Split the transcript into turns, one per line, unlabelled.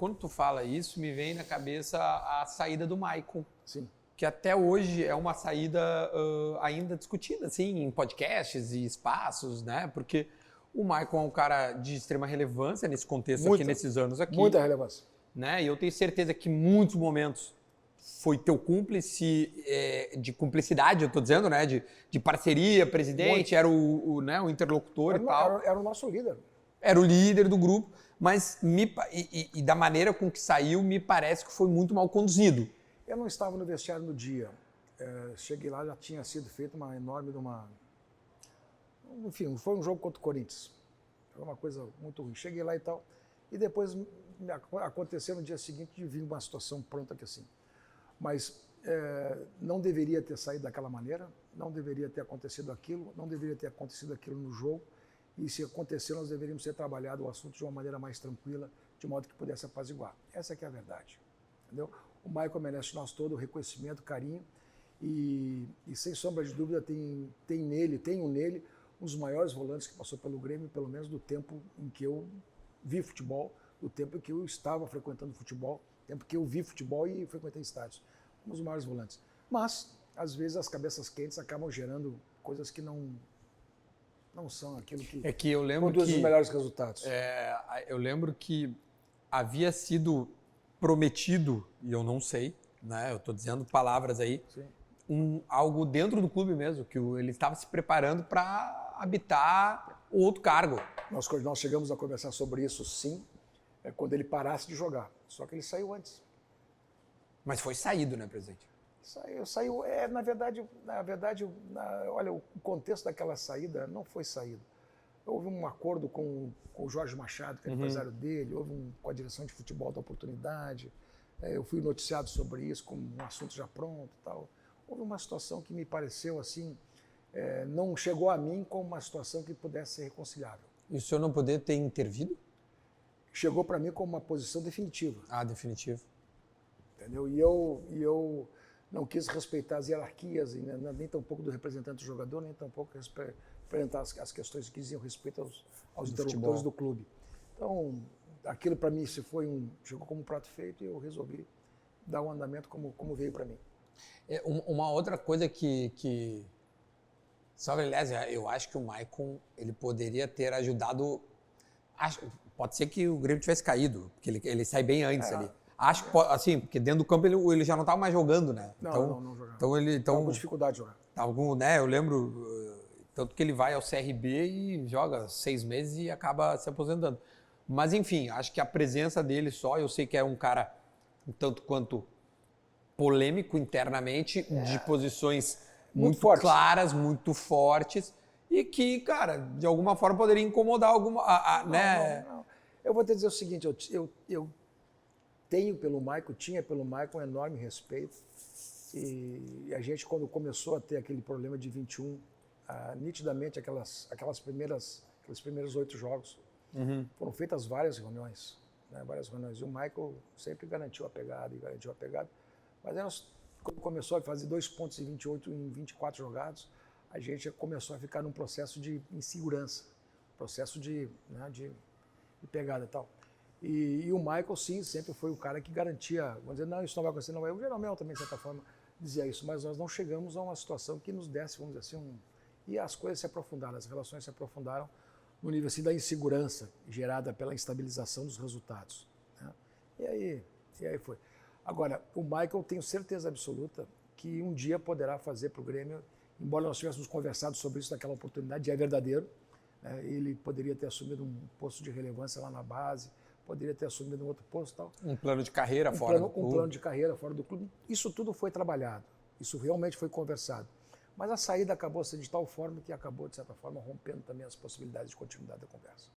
quando tu fala isso, me vem na cabeça a saída do Maicon.
Sim.
Que até hoje é uma saída ainda discutida, assim, em podcasts e espaços, né? Porque o Maicon é um cara de extrema relevância nesse contexto aqui, nesses anos aqui.
Muita relevância.
Né? E eu tenho certeza que em muitos momentos foi teu cúmplice, de cumplicidade, eu tô dizendo, né? De parceria, presidente, era né? O interlocutor e tal.
Era o nosso líder.
Era o líder do grupo, mas da maneira com que saiu, me parece que foi muito mal conduzido.
Eu não estava no vestiário no dia. Cheguei lá, já tinha sido feita uma enorme... Enfim, foi um jogo contra o Corinthians. Foi uma coisa muito ruim. Cheguei lá e tal, e depois aconteceu no dia seguinte de vir uma situação pronta que assim. Mas não deveria ter saído daquela maneira, não deveria ter acontecido aquilo, não deveria ter acontecido aquilo no jogo. E se aconteceu, nós deveríamos ter trabalhado o assunto de uma maneira mais tranquila, de modo que pudesse apaziguar. Essa que é a verdade. Entendeu? O Maicon merece nós todo o reconhecimento, carinho, e sem sombra de dúvida tenho nele um dos maiores volantes que passou pelo Grêmio, pelo menos do tempo em que eu vi futebol, do tempo em que eu estava frequentando futebol, do tempo que eu vi futebol e frequentei estádios. Um dos maiores volantes. Mas, às vezes, as cabeças quentes acabam gerando coisas que não são aquilo que
eu lembro
produz os melhores resultados.
Eu lembro que havia sido prometido, e eu não sei, né? Eu estou dizendo palavras aí, algo dentro do clube mesmo, que ele estava se preparando para habitar outro cargo.
Nós chegamos a conversar sobre isso, sim, quando ele parasse de jogar. Só que ele saiu antes.
Mas foi saído, né, presidente?
Saiu. Na verdade, olha, o contexto daquela saída não foi saída. Houve um acordo com o Jorge Machado, que é empresário dele, houve com a direção de futebol da oportunidade. Eu fui noticiado sobre isso, com um assunto já pronto e tal. Houve uma situação que me pareceu assim, não chegou a mim como uma situação que pudesse ser reconciliável.
E o senhor não poderia ter intervido?
Chegou para mim como uma posição definitiva.
Ah, definitivo.
Entendeu? E eu não quis respeitar as hierarquias, nem tampouco do representante do jogador, nem tampouco representar as questões que diziam respeito aos interlocutores do clube. Então, aquilo para mim chegou como um prato feito e eu resolvi dar um andamento como veio para mim.
Uma outra coisa Sabe, aliás, eu acho que o Maicon, ele poderia ter ajudado... Pode ser que o Grêmio tivesse caído, porque ele sai bem antes ali. Acho que, assim, porque dentro do campo ele já não estava mais jogando, né?
Não jogava.
Estava
com dificuldade de jogar.
Né? Eu lembro, tanto que ele vai ao CRB e joga 6 meses e acaba se aposentando. Mas, enfim, acho que a presença dele só, eu sei que é um cara um tanto quanto polêmico internamente, de posições muito claras, muito fortes, e que, cara, de alguma forma poderia incomodar né?
Não. Eu vou te dizer o seguinte, eu tinha pelo Maicon um enorme respeito, e a gente, quando começou a ter aquele problema de 21, nitidamente aqueles primeiros 8 jogos, foram feitas várias reuniões, né, e o Maicon sempre garantiu a pegada, mas nós, quando começou a fazer 2 pontos em 28, em 24 jogados, a gente começou a ficar num processo de insegurança, processo de pegada e tal. E o Michael, sim, sempre foi o cara que garantia, vamos dizer, não, isso não vai acontecer, não. O Jeromel também, de certa forma, dizia isso, mas nós não chegamos a uma situação que nos desse, vamos dizer assim, e as coisas se aprofundaram, as relações se aprofundaram no nível assim, da insegurança gerada pela instabilização dos resultados. Né? E aí foi. Agora, o Michael, tenho certeza absoluta que um dia poderá fazer para o Grêmio, embora nós tivéssemos conversado sobre isso naquela oportunidade, é verdadeiro, né? Ele poderia ter assumido um posto de relevância lá na base, poderia ter assumido um outro posto e tal.
Um plano de carreira fora do clube.
Um plano de carreira fora do clube. Isso tudo foi trabalhado, isso realmente foi conversado. Mas a saída acabou sendo de tal forma que acabou, de certa forma, rompendo também as possibilidades de continuidade da conversa.